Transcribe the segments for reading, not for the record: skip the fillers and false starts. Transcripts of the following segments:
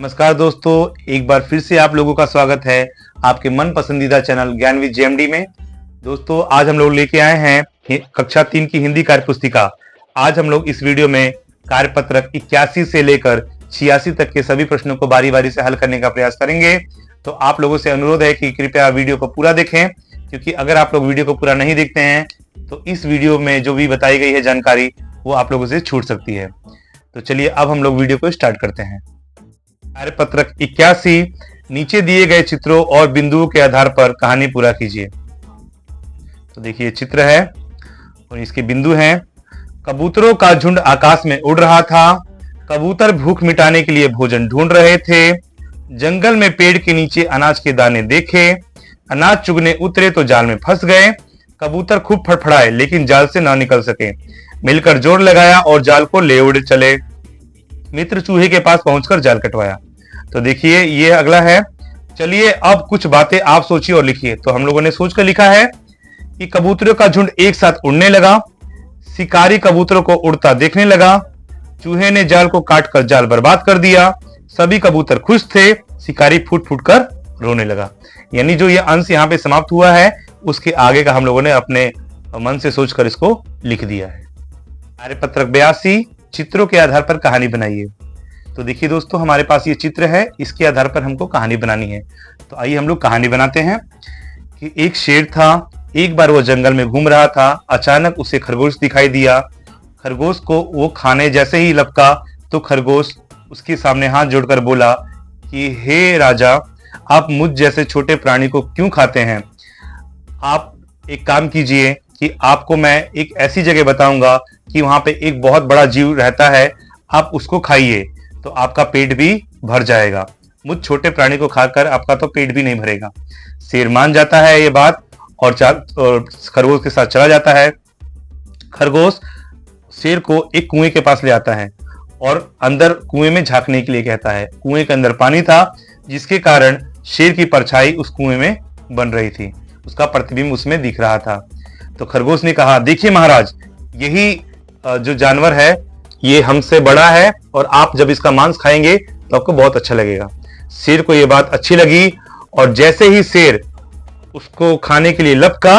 नमस्कार दोस्तों, एक बार फिर से आप लोगों का स्वागत है आपके मन पसंदीदा चैनल ज्ञान विद जेएमडी में। दोस्तों, आज हम लोग लेके आए हैं कक्षा 3 की हिंदी कार्य पुस्तिका। आज हम लोग इस वीडियो में कार्यपत्रक 81 से लेकर 86 तक के सभी प्रश्नों को बारी बारी से हल करने का प्रयास करेंगे। तो आप लोगों से अनुरोध है कि कृपया वीडियो को पूरा देखें, क्योंकि अगर आप लोग वीडियो को पूरा नहीं देखते हैं तो इस वीडियो में जो भी बताई गई है जानकारी वो आप लोगों से छूट सकती है। तो चलिए अब हम लोग वीडियो को स्टार्ट करते हैं। कार्यपत्रक 81, नीचे दिए गए चित्रों और बिंदुओं के आधार पर कहानी पूरा कीजिए। तो देखिए चित्र है और इसके बिंदु हैं। कबूतरों का झुंड आकाश में उड़ रहा था। कबूतर भूख मिटाने के लिए भोजन ढूंढ रहे थे। जंगल में पेड़ के नीचे अनाज के दाने देखे। अनाज चुगने उतरे तो जाल में फंस गए। कबूतर खूब फड़फड़ाए लेकिन जाल से ना निकल सके। मिलकर जोर लगाया और जाल को ले उड़ चले। मित्र चूहे के पास पहुंचकर जाल कटवाया। तो देखिए ये अगला है। चलिए अब कुछ बातें आप सोचिए और लिखिए। तो हम लोगों ने सोचकर लिखा है कि कबूतरों का झुंड एक साथ उड़ने लगा। शिकारी कबूतरों को उड़ता देखने लगा। चूहे ने जाल को काटकर जाल बर्बाद कर दिया। सभी कबूतर खुश थे। शिकारी फूट फूट कर रोने लगा। यानी जो ये अंश यहाँ पे समाप्त हुआ है उसके आगे का हम लोगों ने अपने मन से सोचकर इसको लिख दिया है। कार्यपत्रक 82, चित्रों के आधार पर कहानी बनाइए। तो देखिए दोस्तों, हमारे पास ये चित्र है, इसके आधार पर हमको कहानी बनानी है। तो आइए हम लोग कहानी बनाते हैं। कि एक शेर था। एक बार वो जंगल में घूम रहा था। अचानक उसे खरगोश दिखाई दिया। खरगोश को वो खाने जैसे ही लपका तो खरगोश उसके सामने हाथ जोड़कर बोला कि हे राजा, आप मुझ जैसे छोटे प्राणी को क्यों खाते हैं? आप एक काम कीजिए कि आपको मैं एक ऐसी जगह बताऊंगा कि वहां पे एक बहुत बड़ा जीव रहता है, आप उसको खाइए तो आपका पेट भी भर जाएगा। मुझ छोटे प्राणी को खाकर आपका तो पेट भी नहीं भरेगा। शेर मान जाता है ये बात और खरगोश के साथ चला जाता है। खरगोश शेर को एक कुएं के पास ले आता है और अंदर कुएं में झांकने के लिए कहता है। कुएं के अंदर पानी था जिसके कारण शेर की परछाई उस कुएं में बन रही थी, उसका प्रतिबिंब उसमें दिख रहा था। तो खरगोश ने कहा, देखिए महाराज, यही जो जानवर है ये हमसे बड़ा है और आप जब इसका मांस खाएंगे तो आपको बहुत अच्छा लगेगा। शेर को ये बात अच्छी लगी और जैसे ही शेर उसको खाने के लिए लपका,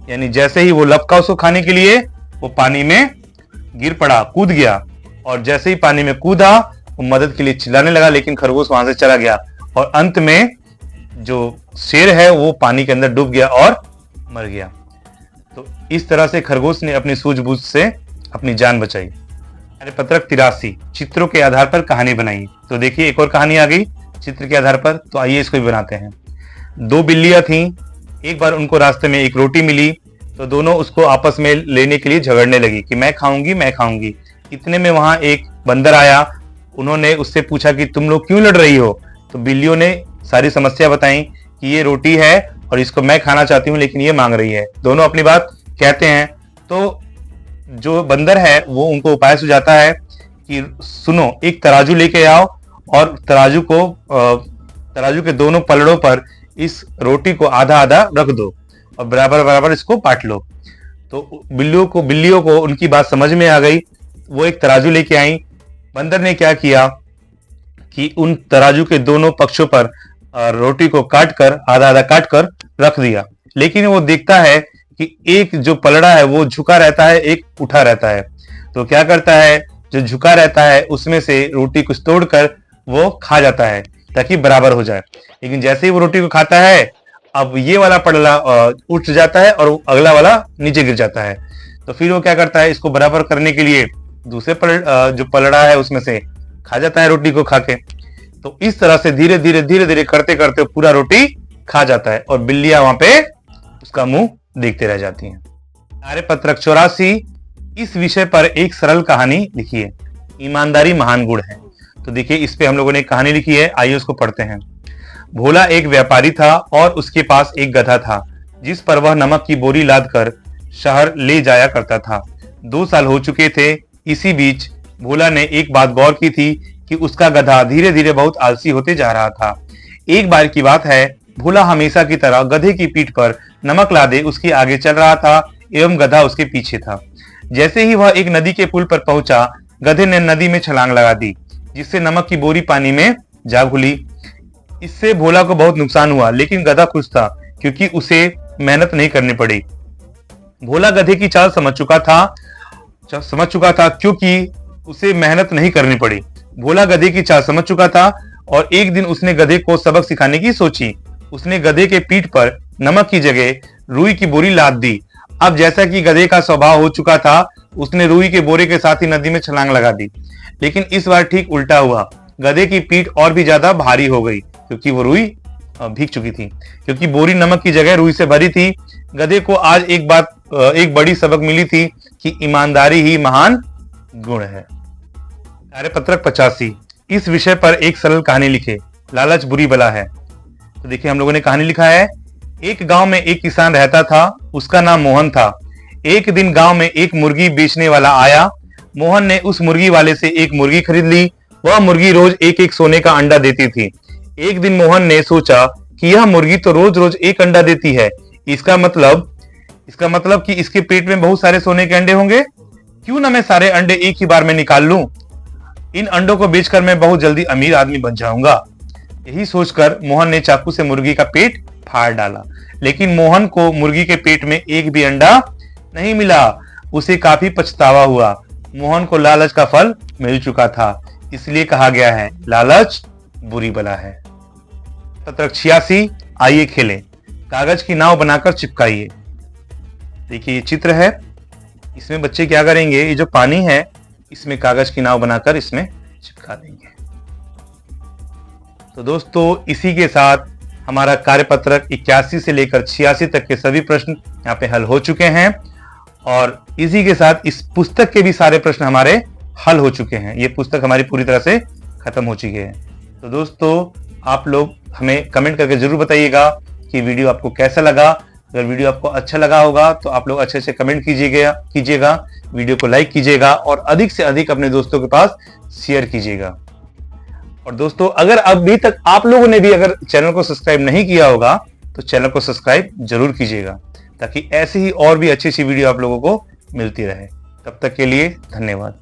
यानी जैसे ही वो लपका उसको खाने के लिए, वो पानी में गिर पड़ा, कूद गया। और जैसे ही पानी में कूदा वो मदद के लिए चिल्लाने लगा, लेकिन खरगोश वहां से चला गया और अंत में जो शेर है वो पानी के अंदर डूब गया और मर गया। तो इस तरह से खरगोश ने अपनी सूझबूझ से अपनी जान बचाई। कार्यपत्रक 83, चित्रों के आधार पर कहानी बनाई। तो देखिए एक और कहानी आ गई चित्र के आधार पर। तो आइए इसको भी बनाते हैं। दो बिल्लियां थीं। एक बार उनको रास्ते में एक रोटी मिली तो दोनों उसको आपस में लेने के लिए झगड़ने लगी कि मैं खाऊंगी मैं खाऊंगी। इतने में वहां एक बंदर आया। उन्होंने उससे पूछा कि तुम लोग क्यों लड़ रही हो? तो बिल्लियों ने सारी समस्या बताई कि ये रोटी है और इसको मैं खाना चाहती हूँ लेकिन ये मांग रही है। दोनों अपनी बात कहते हैं। तो जो बंदर है वो उनको उपाय सुझाता है कि सुनो, एक तराजू लेके आओ और तराजू के दोनों पलड़ों पर इस रोटी को आधा आधा रख दो और बराबर बराबर इसको बांट लो। तो बिल्लियों को उनकी बात समझ में आ गई। वो एक तराजू लेके आई। बंदर ने क्या किया कि उन तराजू के दोनों पक्षों पर रोटी को काटकर आधा आधा काटकर रख दिया। लेकिन वो देखता है कि एक जो पलड़ा है वो झुका रहता है, एक उठा रहता है। तो क्या करता है, जो झुका रहता है उसमें से रोटी कुछ तोड़कर वो खा जाता है ताकि बराबर हो जाए। लेकिन जैसे ही वो रोटी को खाता है, अब ये वाला पलड़ा उठ जाता है और अगला वाला नीचे गिर जाता है। तो फिर वो क्या करता है, इसको बराबर करने के लिए दूसरे जो पलड़ा है उसमें से खा जाता है रोटी को खाके। तो इस तरह से धीरे धीरे करते करते पूरा रोटी खा जाता है और बिल्लियां वहां पे उसका मुंह देखते रह जाती हैं। कार्यपत्रक 84, इस विषय पर एक सरल कहानी लिखिए। ईमानदारी महान गुण है। तो देखिए इस पे हम लोगों ने कहानी लिखी है, आइए उसको पढ़ते हैं। भोला एक व्यापारी था और उसके पास एक गधा था जिस पर वह नमक की बोरी लादकर शहर ले जाया करता था। 2 साल हो चुके थे। इसी बीच भोला ने एक बात गौर की थी कि उसका गधा धीरे धीरे बहुत आलसी होते जा रहा था। एक बार की बात है, भोला हमेशा की तरह गधे की पीठ पर नमक लादे उसके आगे चल रहा था एवं गधा उसके पीछे था। जैसे ही वह एक नदी के पुल पर पहुंचा, गधे ने नदी में छलांग लगा दी, जिससे नमक की बोरी पानी में जा खुली। इससे भोला को बहुत नुकसान हुआ, लेकिन गधा खुश था क्योंकि उसे मेहनत नहीं करनी पड़ी। भोला गधे की चाल समझ चुका था क्योंकि उसे मेहनत नहीं करनी पड़ी। भोला गधे की चाल समझ चुका था और एक दिन उसने गधे को सबक सिखाने की सोची। उसने गधे के पीठ पर नमक की जगह रुई की बोरी लाद दी। अब जैसा कि गधे का स्वभाव हो चुका था, उसने रुई के बोरे के साथ ही नदी में छलांग लगा दी। लेकिन इस बार ठीक उल्टा हुआ। गधे की पीठ और भी ज्यादा भारी हो गई क्योंकि वो रुई भीग चुकी थी, क्योंकि बोरी नमक की जगह रुई से भरी थी। गधे को आज एक बड़ी सबक मिली थी कि ईमानदारी ही महान गुण है। कार्यपत्रक 85 इस विषय पर एक सरल कहानी लिखे। लालच बुरी बला है। तो देखिए, हम लोगों ने कहानी लिखा है। एक गांव में एक किसान रहता था, उसका नाम मोहन था। एक दिन गांव में एक मुर्गी बेचने वाला आया। मोहन ने उस मुर्गी वाले से एक मुर्गी खरीद ली। वह मुर्गी रोज एक एक सोने का अंडा देती थी। एक दिन मोहन ने सोचा कि यह मुर्गी तो रोज रोज एक अंडा देती है, इसका मतलब कि इसके पेट में बहुत सारे सोने के अंडे होंगे। क्यों ना मैं सारे अंडे एक ही बार में निकाल लूं। इन अंडों को बेचकर मैं बहुत जल्दी अमीर आदमी बन जाऊंगा। यही सोचकर मोहन ने चाकू से मुर्गी का पेट फाड़ डाला, लेकिन मोहन को मुर्गी के पेट में एक भी अंडा नहीं मिला। उसे काफी पछतावा हुआ। मोहन को लालच का फल मिल चुका था, इसलिए कहा गया है लालच बुरी बला है। पत्रक 86 आइए खेलें। कागज की नाव बनाकर चिपकाइए। देखिए, ये चित्र है। इसमें बच्चे क्या करेंगे, ये जो पानी है इसमें कागज की नाव बनाकर इसमें चिपका देंगे। तो दोस्तों, इसी के साथ हमारा कार्यपत्रक 81 से लेकर 86 तक के सभी प्रश्न यहाँ पे हल हो चुके हैं और इसी के साथ इस पुस्तक के भी सारे प्रश्न हमारे हल हो चुके हैं। ये पुस्तक हमारी पूरी तरह से खत्म हो चुकी है। तो दोस्तों, आप लोग हमें कमेंट करके जरूर बताइएगा कि वीडियो आपको कैसा लगा। अगर वीडियो आपको अच्छा लगा होगा तो आप लोग अच्छे से कमेंट कीजिएगा, वीडियो को लाइक कीजिएगा और अधिक से अधिक अपने दोस्तों के पास शेयर कीजिएगा। और दोस्तों, अगर अभी तक आप लोगों ने भी अगर चैनल को सब्सक्राइब नहीं किया होगा तो चैनल को सब्सक्राइब जरूर कीजिएगा, ताकि ऐसी ही और भी अच्छी वीडियो आप लोगों को मिलती रहे। तब तक के लिए धन्यवाद।